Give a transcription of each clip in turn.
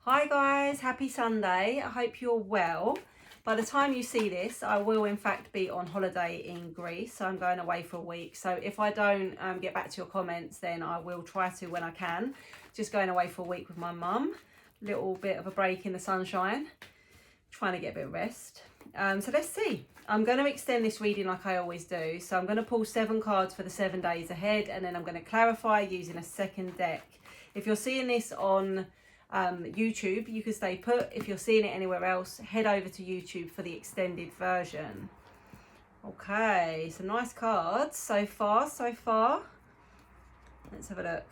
Hi guys, happy Sunday. I hope you're well. By the time you see this, I will in fact be on holiday in Greece. So I'm going away for a week. So if I don't get back to your comments, then I will try to when I can. Just going away for a week with my mum. Little bit of a break in the sunshine. Trying to get a bit of rest. So let's see. I'm going to extend this reading like I always do. So I'm going to pull 7 cards for the 7 days ahead. And then I'm going to clarify using a second deck. If you're seeing this on YouTube, you can stay put. If you're seeing it anywhere else, head over to YouTube for the extended version. Okay, some nice cards so far. Let's have a look.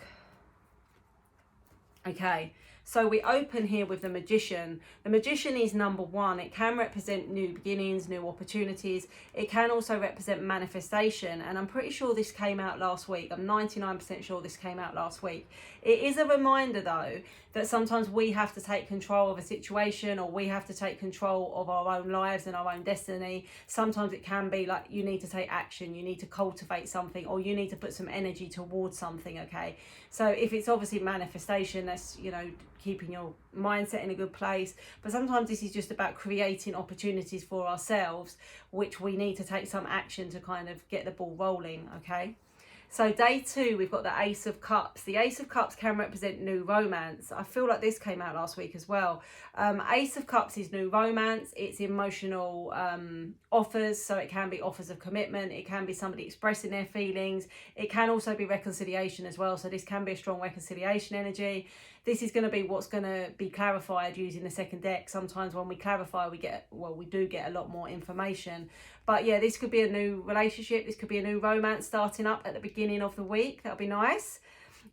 Okay, so we open here with the Magician. The Magician is number 1. It can represent new beginnings, new opportunities. It can also represent manifestation. And I'm pretty sure this came out last week. I'm 99% sure this came out last week. It is a reminder though, that sometimes we have to take control of a situation, or we have to take control of our own lives and our own destiny. Sometimes it can be like you need to take action, you need to cultivate something, or you need to put some energy towards something, okay? So if it's obviously manifestation, that's, you know, keeping your mindset in a good place. But sometimes this is just about creating opportunities for ourselves, which we need to take some action to kind of get the ball rolling, okay? So day 2, we've got the Ace of Cups. The Ace of Cups can represent new romance. I feel like this came out last week as well. Ace of Cups is new romance. It's emotional offers. So it can be offers of commitment. It can be somebody expressing their feelings. It can also be reconciliation as well. So this can be a strong reconciliation energy. This is going to be what's going to be clarified using the second deck. Sometimes when we clarify, we do get a lot more information. But yeah, this could be a new relationship. This could be a new romance starting up at the beginning of the week. That'll be nice.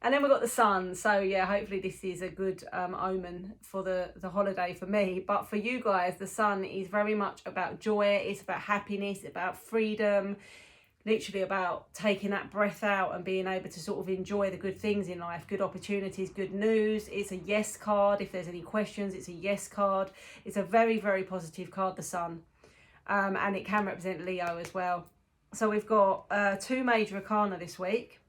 And then we've got the Sun. So yeah, hopefully this is a good omen for the holiday for me. But for you guys, the Sun is very much about joy. It's about happiness, about freedom. Literally about taking that breath out and being able to sort of enjoy the good things in life, good opportunities, good news. It's a yes card. If there's any questions, it's a yes card. It's a very, very positive card, the Sun. And it can represent Leo as well. So we've got 2 major arcana this week.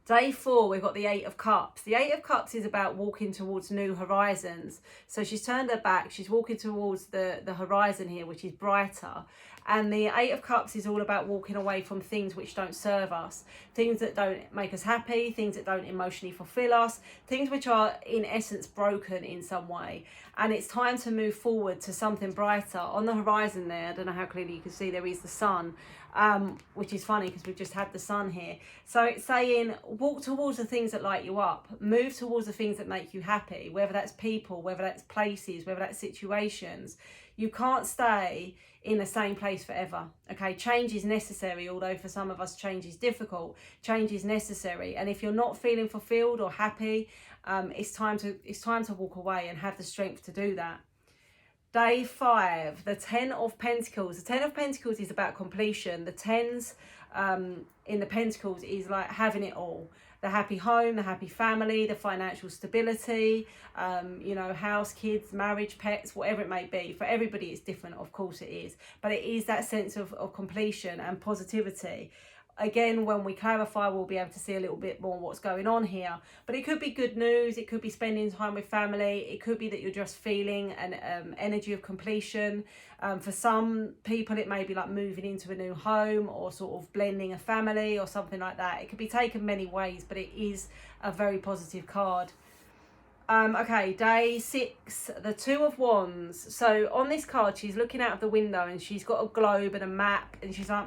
Day 4, we've got the 8 of Cups. The 8 of Cups is about walking towards new horizons. So she's turned her back. She's walking towards the horizon here, which is brighter. And the 8 of Cups is all about walking away from things which don't serve us. Things that don't make us happy. Things that don't emotionally fulfill us. Things which are, in essence, broken in some way. And it's time to move forward to something brighter. On the horizon there, I don't know how clearly you can see, there is the sun. Which is funny because we've just had the sun here. So it's saying walk towards the things that light you up, move towards the things that make you happy, whether that's people, whether that's places, whether that's situations. You can't stay in the same place forever, okay? Change is necessary, although for some of us change is difficult. Change is necessary, and if you're not feeling fulfilled or happy, it's time to walk away and have the strength to do that. Day 5, the 10 of Pentacles. The 10 of Pentacles is about completion. The 10s in the Pentacles is like having it all. The happy home, the happy family, the financial stability, you know, house, kids, marriage, pets, whatever it may be. For everybody it's different, of course it is. But it is that sense of completion and positivity. Again, when we clarify, we'll be able to see a little bit more what's going on here. But it could be good news. It could be spending time with family. It could be that you're just feeling an energy of completion. For some people, it may be like moving into a new home or sort of blending a family or something like that. It could be taken many ways, but it is a very positive card. Okay, day 6, the 2 of Wands. So on this card, she's looking out of the window and she's got a globe and a map and she's like,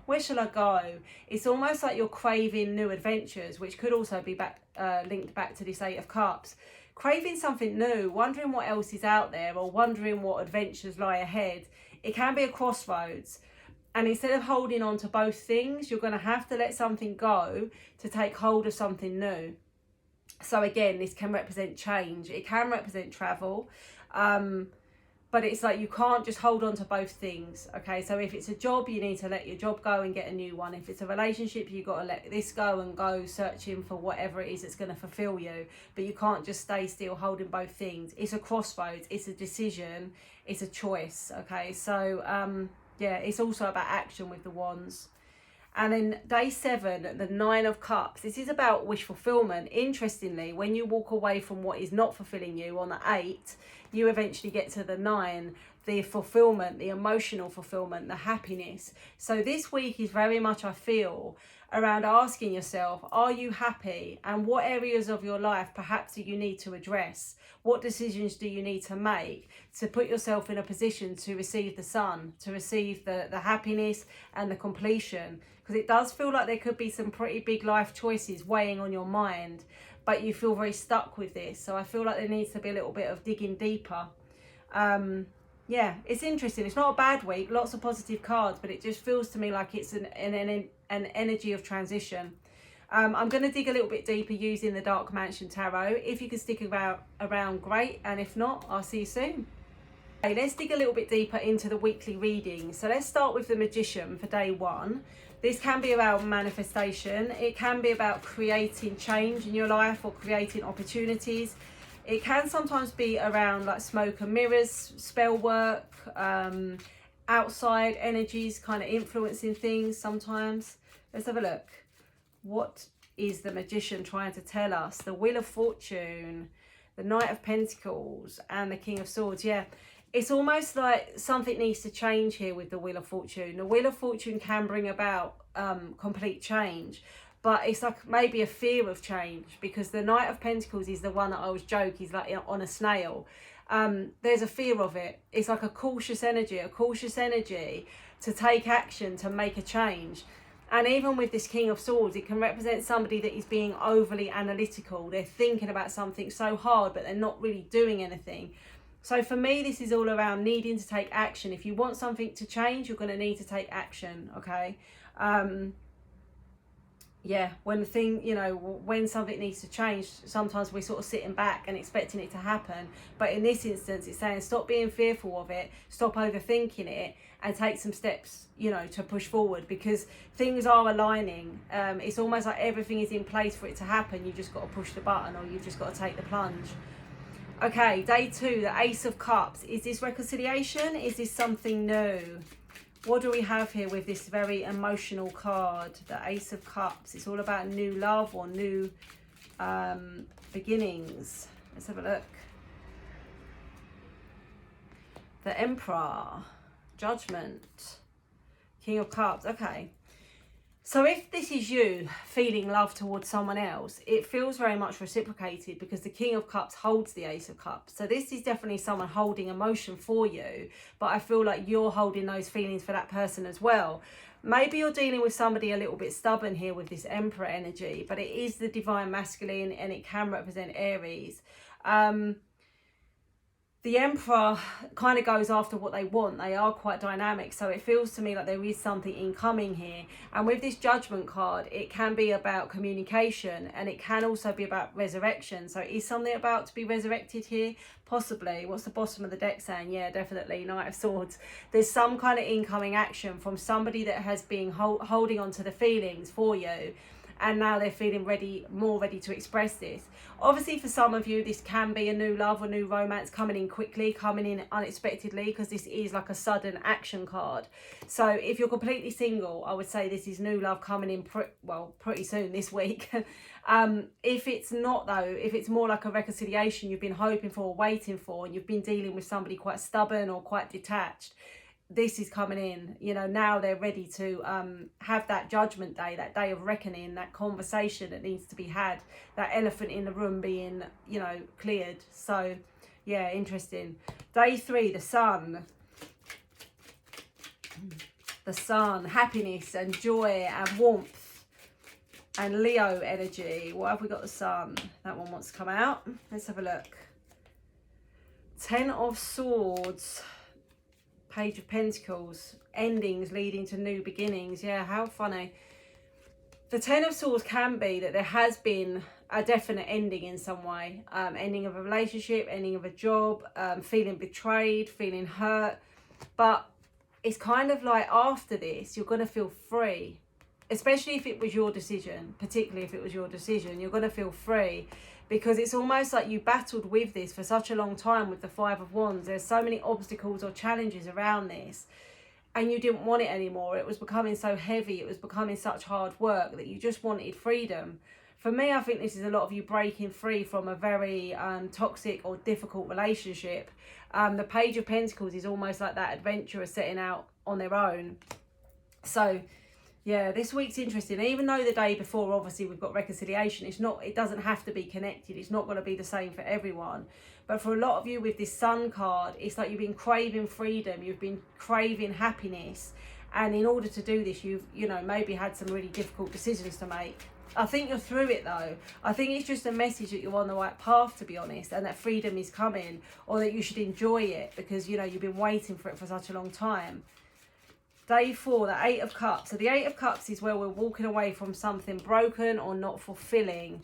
where shall I go? It's almost like you're craving new adventures, which could also be linked back to this 8 of Cups. Craving something new, wondering what else is out there, or wondering what adventures lie ahead. It can be a crossroads. And instead of holding on to both things, you're going to have to let something go to take hold of something new. So again, this can represent change. It can represent travel. But it's like you can't just hold on to both things, okay? So if it's a job, you need to let your job go and get a new one. If it's a relationship, you've got to let this go and go searching for whatever it is that's going to fulfill you. But you can't just stay still holding both things. It's a crossroads. It's a decision. It's a choice, okay? So, yeah, it's also about action with the Wands. And then day 7, the 9 of Cups. This is about wish fulfillment. Interestingly, when you walk away from what is not fulfilling you on the 8, you eventually get to the 9, the fulfillment, the emotional fulfillment, the happiness. So this week is very much, I feel, around asking yourself, are you happy? And what areas of your life perhaps do you need to address? What decisions do you need to make to put yourself in a position to receive the sun, to receive the happiness and the completion? Because it does feel like there could be some pretty big life choices weighing on your mind, but you feel very stuck with this. So I feel like there needs to be a little bit of digging deeper. Yeah, it's interesting. It's not a bad week, lots of positive cards, but it just feels to me like it's an energy of transition. I'm going to dig a little bit deeper using the Dark Mansion Tarot. If you can stick around, great. And if not, I'll see you soon. Okay, let's dig a little bit deeper into the weekly reading. So let's start with the Magician for day 1. This can be about manifestation. It can be about creating change in your life or creating opportunities. It can sometimes be around like smoke and mirrors, spell work, outside energies kind of influencing things sometimes. Let's have a look. What is the Magician trying to tell us? The Wheel of Fortune, the Knight of Pentacles, and the King of Swords. Yeah, it's almost like something needs to change here with the Wheel of Fortune. The Wheel of Fortune can bring about complete change, but it's like maybe a fear of change, because the Knight of Pentacles is the one that I always joke is like on a snail. There's a fear of it. It's like a cautious energy to take action, to make a change. And even with this King of Swords, it can represent somebody that is being overly analytical. They're thinking about something so hard, but they're not really doing anything. So for me, this is all around needing to take action. If you want something to change, you're going to need to take action, okay? Yeah, when something needs to change, sometimes we're sort of sitting back and expecting it to happen. But in this instance, it's saying stop being fearful of it, stop overthinking it, and take some steps, to push forward, because things are aligning. It's almost like everything is in place for it to happen. You've just got to push the button, or you've just got to take the plunge. Okay, day 2, the Ace of Cups. Is this reconciliation? Is this something new? What do we have here with this very emotional card? The Ace of Cups. It's all about new love or new beginnings. Let's have a look. The Emperor. Judgment. King of Cups. Okay. So if this is you feeling love towards someone else, it feels very much reciprocated, because the King of Cups holds the Ace of Cups. So this is definitely someone holding emotion for you, but I feel like you're holding those feelings for that person as well. Maybe you're dealing with somebody a little bit stubborn here with this Emperor energy, but it is the Divine Masculine and it can represent Aries. The Emperor kind of goes after what they want. They are quite dynamic. So it feels to me like there is something incoming here. And with this Judgment card, it can be about communication, and it can also be about resurrection. So is something about to be resurrected here? Possibly. What's the bottom of the deck saying? Yeah, definitely. Knight of Swords. There's some kind of incoming action from somebody that has been holding on to the feelings for you. And now they're feeling more ready to express this. Obviously, for some of you, this can be a new love or new romance coming in quickly, coming in unexpectedly, because this is like a sudden action card. So if you're completely single, I would say this is new love coming in pretty soon this week. If it's not, though, if it's more like a reconciliation you've been hoping for, waiting for, and you've been dealing with somebody quite stubborn or quite detached, this is coming in. Now they're ready to have that judgment day, that day of reckoning, that conversation that needs to be had, that elephant in the room being cleared. So yeah, interesting. Day 3, the Sun. The Sun, happiness and joy and warmth and Leo energy. What have we got? The Sun. That one wants to come out. Let's have a look. 10 of Swords. Page of Pentacles, endings leading to new beginnings. Yeah, how funny. The 10 of Swords can be that there has been a definite ending in some way. Ending of a relationship, ending of a job, feeling betrayed, feeling hurt. But it's kind of like after this, you're going to feel free. Especially if it was your decision, particularly if it was your decision, you're going to feel free. Because it's almost like you battled with this for such a long time with the 5 of Wands. There's so many obstacles or challenges around this. and you didn't want it anymore. It was becoming so heavy, it was becoming such hard work that you just wanted freedom. For me, I think this is a lot of you breaking free from a very toxic or difficult relationship. The Page of Pentacles is almost like that adventurer setting out on their own. So yeah, this week's interesting. Even though the day before, obviously, we've got reconciliation, it doesn't have to be connected. It's not going to be the same for everyone. But for a lot of you with this Sun card, it's like you've been craving freedom. You've been craving happiness. And in order to do this, you've, maybe had some really difficult decisions to make. I think you're through it, though. I think it's just a message that you're on the right path, to be honest, and that freedom is coming, or that you should enjoy it because, you've been waiting for it for such a long time. Day 4, the 8 of Cups. So the 8 of Cups is where we're walking away from something broken or not fulfilling.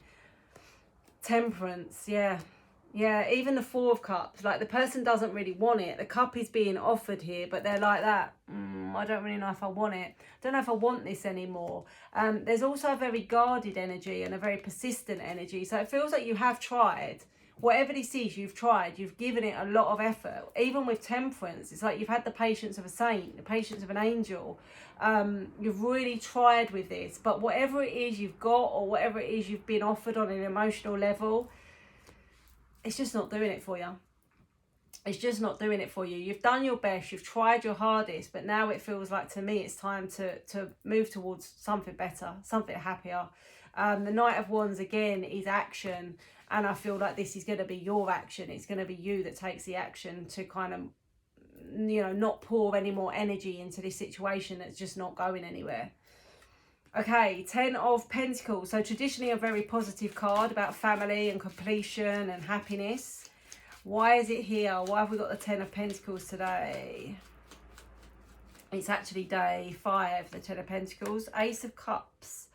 Temperance, yeah. Yeah, even the 4 of Cups. Like, the person doesn't really want it. The cup is being offered here, but they're like that. I don't really know if I want it. I don't know if I want this anymore. There's also a very guarded energy and a very persistent energy. So it feels like you have tried. Whatever this is, you've tried. You've given it a lot of effort. Even with temperance, it's like you've had the patience of a saint, the patience of an angel. You've really tried with this. But whatever it is you've got, or whatever it is you've been offered on an emotional level, it's just not doing it for you. It's just not doing it for you. You've done your best. You've tried your hardest. But now it feels like, to me, it's time to move towards something better, something happier. The Knight of Wands, again, is action. And I feel like this is going to be your action. It's going to be you that takes the action to kind of, not pour any more energy into this situation that's just not going anywhere. Okay, 10 of Pentacles. So traditionally a very positive card about family and completion and happiness. Why is it here? Why have we got the 10 of Pentacles today? It's actually day 5, the 10 of Pentacles. Ace of Cups.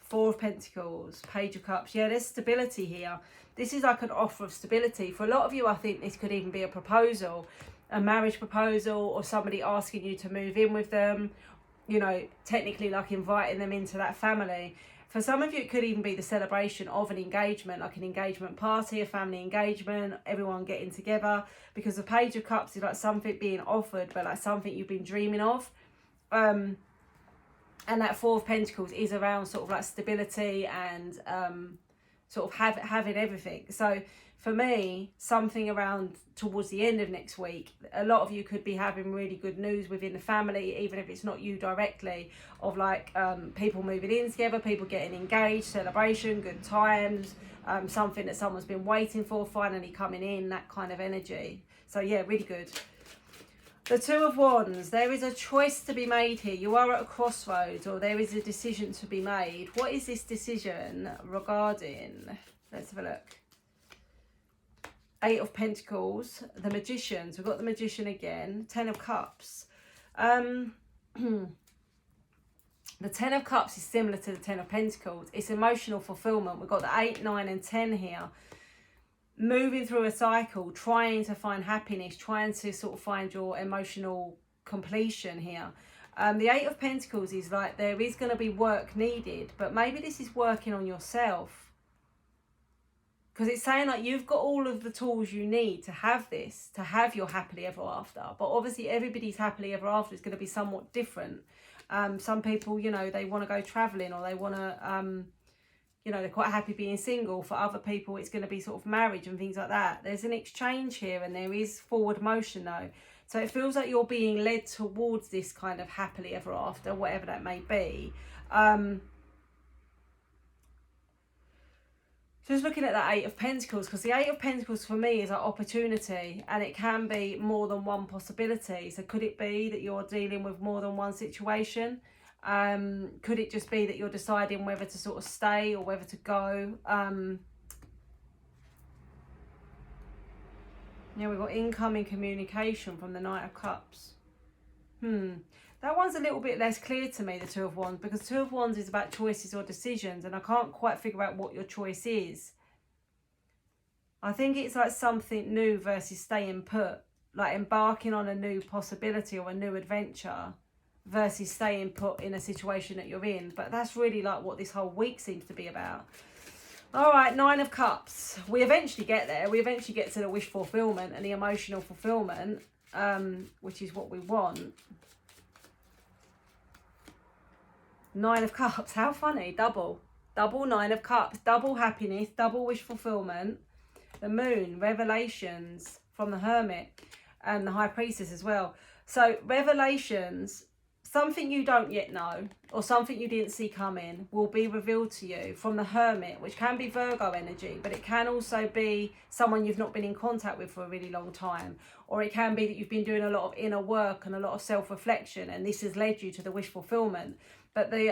4 of Pentacles, Page of Cups. Yeah, there's stability here. This is like an offer of stability. For a lot of you, I think this could even be a proposal, a marriage proposal, or somebody asking you to move in with them, technically like inviting them into that family. For some of you, it could even be the celebration of an engagement, like an engagement party, a family engagement, everyone getting together. Because the Page of Cups is like something being offered, but like something you've been dreaming of. And that 4 of Pentacles is around sort of like stability and sort of having everything. So for me, something around towards the end of next week, a lot of you could be having really good news within the family, even if it's not you directly, of like people moving in together, people getting engaged, celebration, good times, something that someone's been waiting for finally coming in, that kind of energy. So yeah, really good. The 2 of Wands, there is a choice to be made here. You are at a crossroads, or there is a decision to be made. What is this decision regarding? Let's have a look. 8 of Pentacles, the Magician. So we've got the Magician again. 10 of Cups. The 10 of Cups is similar to the 10 of Pentacles. It's emotional fulfillment. We've got the 8, 9 and 10 here. Moving through a cycle, trying to find happiness, trying to sort of find your emotional completion here. The 8 of Pentacles is like there is going to be work needed, but maybe this is working on yourself. Because it's saying like you've got all of the tools you need to have this, to have your happily ever after. But obviously everybody's happily ever after is going to be somewhat different. Some people, they want to go travelling, or they want to... they're quite happy being single. For other people, it's going to be sort of marriage and things like that. There's an exchange here, and there is forward motion though. So it feels like you're being led towards this kind of happily ever after, whatever that may be. Just looking at that 8 of Pentacles, because the 8 of Pentacles for me is an opportunity, and it can be more than one possibility. So could it be that you're dealing with more than one situation? Could it just be that you're deciding whether to sort of stay or whether to go? Yeah, we've got incoming communication from the Knight of Cups. That one's a little bit less clear to me, the 2 of Wands, because 2 of Wands is about choices or decisions, and I can't quite figure out what your choice is. I think it's like something new versus staying put, like embarking on a new possibility or a new adventure, versus staying put in a situation that you're in. But that's really like what this whole week seems to be about. All right, 9 of Cups. We eventually get there. We eventually get to the wish fulfillment and the emotional fulfillment, which is what we want. Nine of Cups. How funny. Double Nine of Cups, double happiness, double wish fulfillment. The Moon, revelations from the Hermit and the High Priestess as well. So revelations, something you don't yet know or something you didn't see coming will be revealed to you from the Hermit, which can be Virgo energy, but it can also be someone you've not been in contact with for a really long time, or it can be that you've been doing a lot of inner work and a lot of self-reflection, and this has led you to the wish fulfillment. But the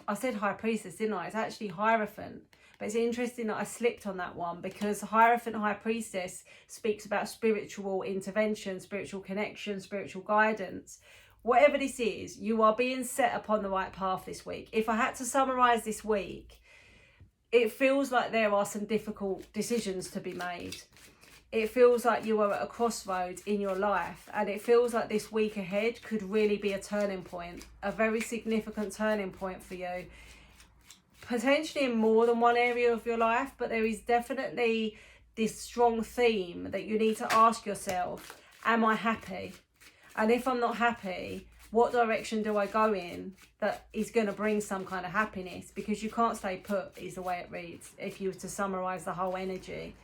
I said High Priestess, didn't I? It's actually Hierophant. But it's interesting that I slipped on that one, because Hierophant, High Priestess speaks about spiritual intervention, spiritual connection, spiritual guidance. Whatever this is, you are being set upon the right path this week. If I had to summarise this week, it feels like there are some difficult decisions to be made. It feels like you are at a crossroads in your life, and it feels like this week ahead could really be a turning point, a very significant turning point for you. Potentially in more than one area of your life, but there is definitely this strong theme that you need to ask yourself, am I happy? And if I'm not happy, what direction do I go in that is going to bring some kind of happiness? Because you can't stay put, is the way it reads, if you were to summarise the whole energy.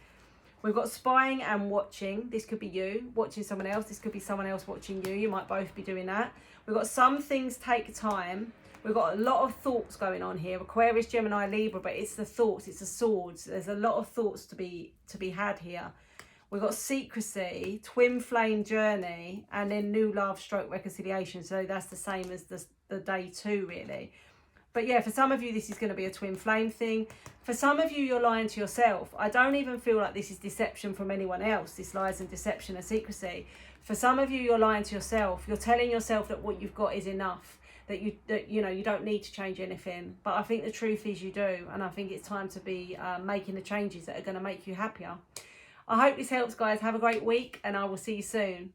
We've got spying and watching. This could be you watching someone else. This could be someone else watching you. You might both be doing that. We've got some things take time. We've got a lot of thoughts going on here. Aquarius, Gemini, Libra, but it's the thoughts, it's the swords. There's a lot of thoughts to be had here. We've got secrecy, twin flame journey, and then new love stroke reconciliation. So that's the same as the day 2, really. But yeah, for some of you, this is going to be a twin flame thing. For some of you, you're lying to yourself. I don't even feel like this is deception from anyone else, this lies and deception and secrecy. For some of you, you're lying to yourself. You're telling yourself that what you've got is enough, that you know you don't need to change anything. But I think the truth is you do, and I think it's time to be making the changes that are going to make you happier. I hope this helps, guys. Have a great week, and I will see you soon.